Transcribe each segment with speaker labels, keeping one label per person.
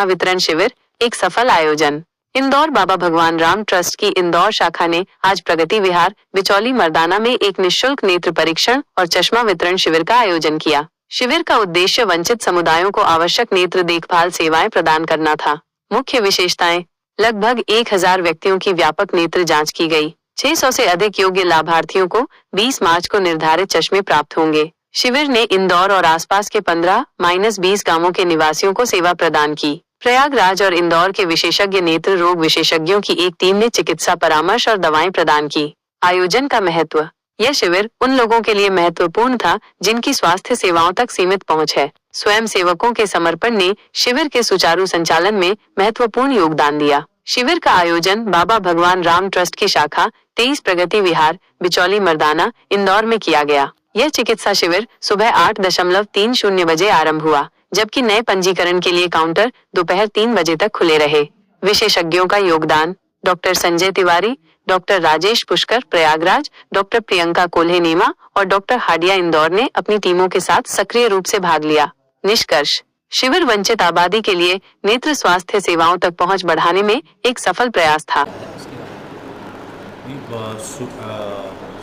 Speaker 1: चश्मा वितरण शिविर एक सफल आयोजन। इंदौर बाबा भगवान राम ट्रस्ट की इंदौर शाखा ने आज प्रगति विहार बिचौली मर्दाना में एक निःशुल्क नेत्र परीक्षण और चश्मा वितरण शिविर का आयोजन किया। शिविर का उद्देश्य वंचित समुदायों को आवश्यक नेत्र देखभाल सेवाएं प्रदान करना था। मुख्य विशेषताएं: लगभग 1000 व्यक्तियों की व्यापक नेत्र जांच की गई। 600 से अधिक योग्य लाभार्थियों को 20 मार्च को निर्धारित चश्मे प्राप्त होंगे। शिविर ने इंदौर और आसपास के 15-20 गांवों के निवासियों को सेवा प्रदान की। प्रयागराज और इंदौर के विशेषज्ञ नेत्र रोग विशेषज्ञों की एक टीम ने चिकित्सा परामर्श और दवाएं प्रदान की। आयोजन का महत्व: यह शिविर उन लोगों के लिए महत्वपूर्ण था जिनकी स्वास्थ्य सेवाओं तक सीमित पहुंच है। स्वयं सेवकों के समर्पण ने शिविर के सुचारू संचालन में महत्वपूर्ण योगदान दिया। शिविर का आयोजन बाबा भगवान राम ट्रस्ट की शाखा 23 प्रगति विहार बिचौली मर्दाना इंदौर में किया गया। यह चिकित्सा शिविर सुबह 8:30 बजे आरंभ हुआ, जबकि नए पंजीकरण के लिए काउंटर दोपहर 3 बजे तक खुले रहे। विशेषज्ञों का योगदान: doctor Sanjay Tiwari, doctor Rajesh Pushkar Prayagraj, doctor Priyanka Kolhe NIMA और डॉक्टर हाडिया इंदौर ने अपनी टीमों के साथ सक्रिय रूप से भाग लिया। निष्कर्ष: शिविर वंचित आबादी के लिए नेत्र स्वास्थ्य सेवाओं तक पहुंच बढ़ाने में एक सफल प्रयास था।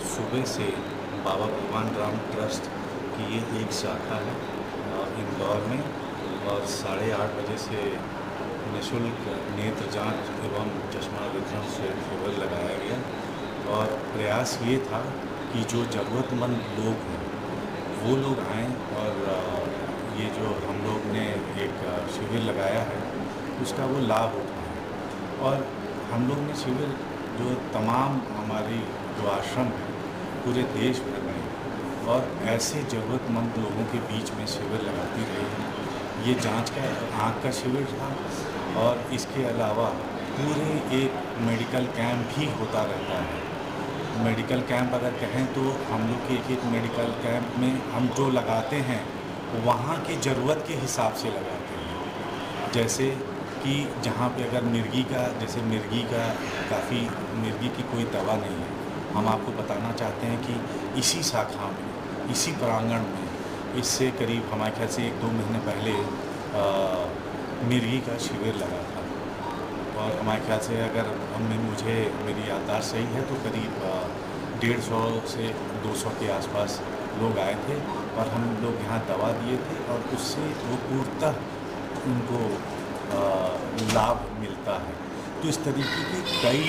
Speaker 2: सुबह से बाबा भगवान राम ट्रस्ट की ये एक शाखा है इंदौर में, और 8:30 बजे से निःशुल्क नेत्र जांच एवं चश्मा वितरण शिविर लगाया गया। और प्रयास ये था कि जो ज़रूरतमंद लोग हैं वो लोग आएँ, और ये जो हम लोग ने एक शिविर लगाया है उसका वो लाभ उठाएँ। और हम लोग ने शिविर जो तमाम हमारी जो आश्रम है पूरे देश भर में और ऐसे ज़रूरतमंद लोगों के बीच में शिविर लगाती रही। ये जांच का आँख का शिविर था, और इसके अलावा पूरे एक मेडिकल कैंप भी होता रहता है। मेडिकल कैंप अगर कहें तो हम लोग के एक मेडिकल कैंप में हम जो लगाते हैं वहाँ की ज़रूरत के हिसाब से लगाते हैं। जैसे कि जहाँ पे अगर मिर्गी का, जैसे मिर्गी का काफ़ी, मिर्गी की कोई दवा नहीं है, हम आपको बताना चाहते हैं कि इसी शाखा में, इसी प्रांगण में इससे करीब हमारे ख्याल से 1-2 महीने पहले मिर्गी का शिविर लगा था। और हमारे ख्याल से अगर मुझे मेरी याददाश्त सही है तो करीब 150 से 200 के आसपास लोग आए थे, और हम लोग यहाँ दवा दिए थे, और उससे वो पूर्णतः उनको लाभ मिलता है। तो इस तरीके की कई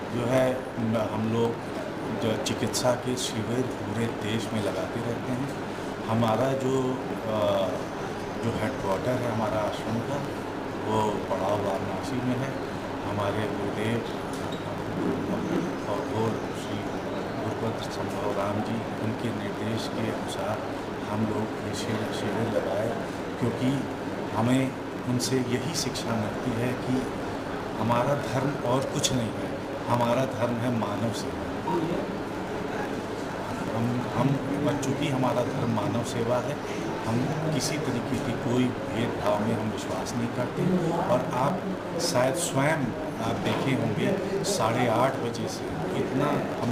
Speaker 2: जो है हम लोग जो चिकित्सा के शिविर पूरे देश में लगाते रहते हैं। हमारा जो हेडक्वार्टर है हमारा आश्रम का, वो पड़ाव वाराणसी में है। हमारे गुरुदेव और श्री गुरुपत्र संभव राम जी, उनके निर्देश के अनुसार हम लोग ये शिविर लगाए, क्योंकि हमें उनसे यही शिक्षा मिलती है कि हमारा धर्म और कुछ नहीं है, हमारा धर्म है मानव सेवा। हम चूँकि हमारा धर्म मानव सेवा है, हम किसी तरीके की कोई भेदभाव में हम विश्वास नहीं करते। और आप शायद स्वयं आप देखे होंगे 8:30 बजे से इतना हम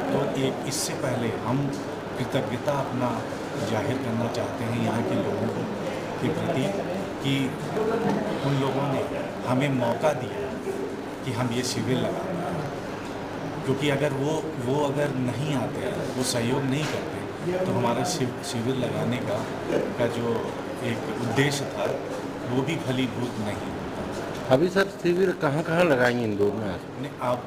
Speaker 2: तो एक इससे पहले हम कृतज्ञता अपना जाहिर करना चाहते हैं यहाँ के लोगों के प्रति कि उन लोगों ने हमें मौका दिया कि हम ये शिविर लगाते हैं। क्योंकि अगर वो अगर नहीं आते, वो सहयोग नहीं करते, तो हमारा शिविर लगाने का जो एक उद्देश्य था वो भी फलीभूत नहीं होता।
Speaker 3: अभी सर शिविर कहाँ लगाएंगे इंदौर में?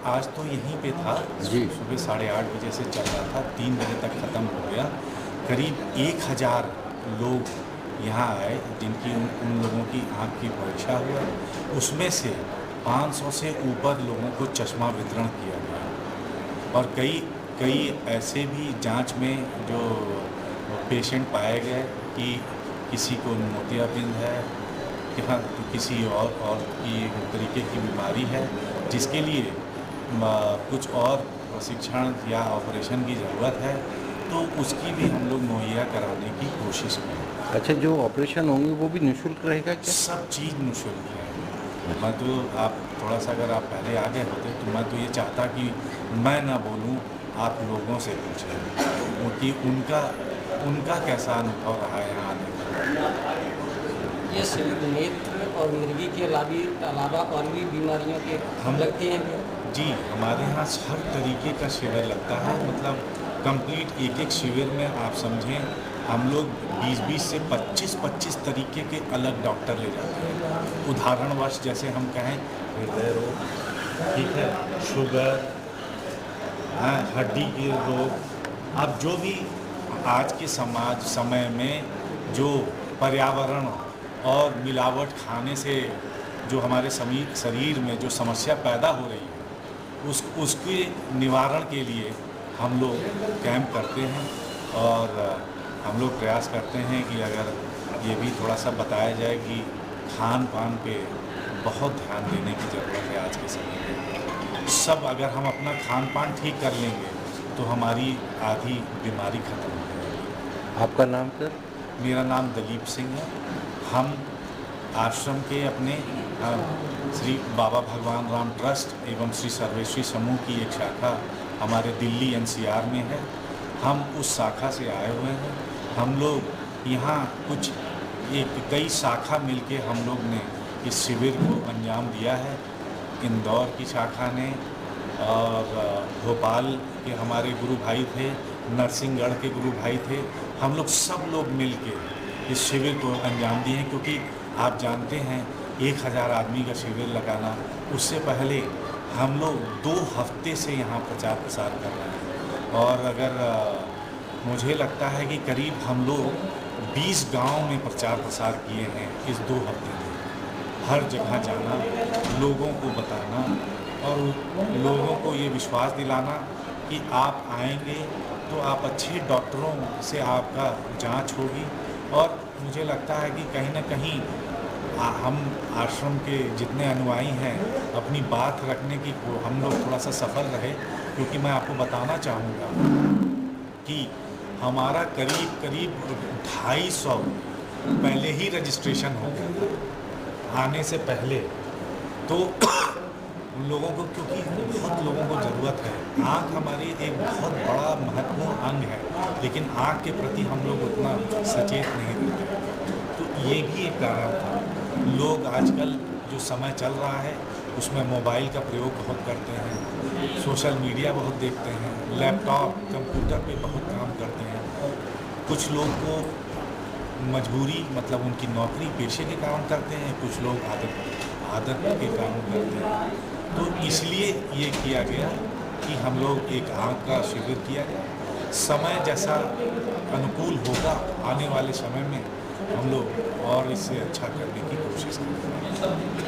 Speaker 2: आज तो यहीं पे था जी। सुबह 8:30 बजे से चल रहा था, 3 बजे तक ख़त्म हो गया। करीब 1000 लोग यहाँ आए, जिनकी उन लोगों की आँख की परीक्षा हुआ। उसमें से 500 से ऊपर लोगों को चश्मा वितरण किया गया। और कई ऐसे भी जांच में जो पेशेंट पाए गए कि किसी को मोतियाबिंद है, तो किसी और की तरीके की बीमारी है, जिसके लिए कुछ और प्रशिक्षण या ऑपरेशन की ज़रूरत है, तो उसकी भी हम लोग मुहैया कराने की कोशिश करें।
Speaker 3: अच्छा, जो ऑपरेशन होंगे वो भी निःशुल्क रहेगा क्या?
Speaker 2: सब चीज़ निःशुल्क है। मैं तो आप थोड़ा सा अगर आप पहले आ गए होते तो मैं तो ये चाहता कि मैं ना बोलूं, आप लोगों से पूछें कि उनका कैसा अनुभव रहा है यहाँ आने का।
Speaker 4: ये सिर्फ नेत्र और मिर्गी के अलावा और भी बीमारियों के
Speaker 2: हम
Speaker 4: लगते हैं क्या?
Speaker 2: जी, हमारे यहाँ हर तरीके का शिविर लगता है, मतलब कंप्लीट एक एक शिविर में आप समझें हम लोग 20-20 से 25-25 तरीके के अलग डॉक्टर ले जाते हैं। उदाहरणवश जैसे हम कहें हृदय रोग, ठीक है, शुगर, हाँ, हड्डी के रोग, अब जो भी आज के समय में जो पर्यावरण और मिलावट खाने से जो हमारे शरीर में जो समस्या पैदा हो रही है उसके निवारण के लिए हम लोग कैंप करते हैं और हम लोग प्रयास करते हैं कि अगर ये भी थोड़ा सा बताया जाए कि खान पान पे बहुत ध्यान देने की ज़रूरत है आज के समय में। सब अगर हम अपना खान पान ठीक कर लेंगे तो हमारी आधी बीमारी खत्म हो जाएगी।
Speaker 3: आपका नाम सर?
Speaker 2: मेरा नाम दलीप सिंह है। हम आश्रम के अपने श्री बाबा भगवान राम ट्रस्ट एवं श्री सर्वेश्वरी समूह की एक शाखा हमारे दिल्ली NCR में है। हम उस शाखा से आए हुए हैं। हम लोग यहाँ कई शाखा मिलके हम लोग ने इस शिविर को अंजाम दिया है। इंदौर की शाखा ने और भोपाल के हमारे गुरु भाई थे, नरसिंहगढ़ के गुरु भाई थे, हम लोग सब लोग मिलके इस शिविर को अंजाम दिए हैं। क्योंकि आप जानते हैं 1000 आदमी का शिविर लगाना, उससे पहले हम लोग 2 हफ्ते से यहाँ प्रचार प्रसार कर रहे हैं और अगर मुझे लगता है कि करीब हम लोग 20 गांव में प्रचार प्रसार किए हैं इस 2 हफ्ते में। हर जगह जाना, लोगों को बताना और लोगों को ये विश्वास दिलाना कि आप आएंगे तो आप अच्छे डॉक्टरों से आपका जांच होगी। और मुझे लगता है कि कहीं ना कहीं हम आश्रम के जितने अनुयायी हैं अपनी बात रखने की हम लोग थोड़ा सा सफल रहे। क्योंकि मैं आपको बताना चाहूँगा कि हमारा करीब 250 पहले ही रजिस्ट्रेशन हो गया था आने से पहले। तो उन लोगों को, क्योंकि बहुत लोगों को ज़रूरत है, आँख हमारी एक बहुत बड़ा महत्वपूर्ण अंग है, लेकिन आँख के प्रति हम लोग उतना सचेत नहीं रहते। तो ये भी एक कारण था। लोग आजकल जो समय चल रहा है उसमें मोबाइल का प्रयोग बहुत करते हैं, सोशल मीडिया बहुत देखते हैं, लैपटॉप कंप्यूटर पे बहुत काम करते हैं। कुछ लोग को मजबूरी, मतलब उनकी नौकरी पेशे के काम करते हैं, कुछ लोग आदत के काम करते हैं। तो इसलिए ये किया गया कि हम लोग एक आँख का शिविर किया गया। समय जैसा अनुकूल होगा आने वाले समय में हम लोग और इससे अच्छा करने की कोशिश करेंगे।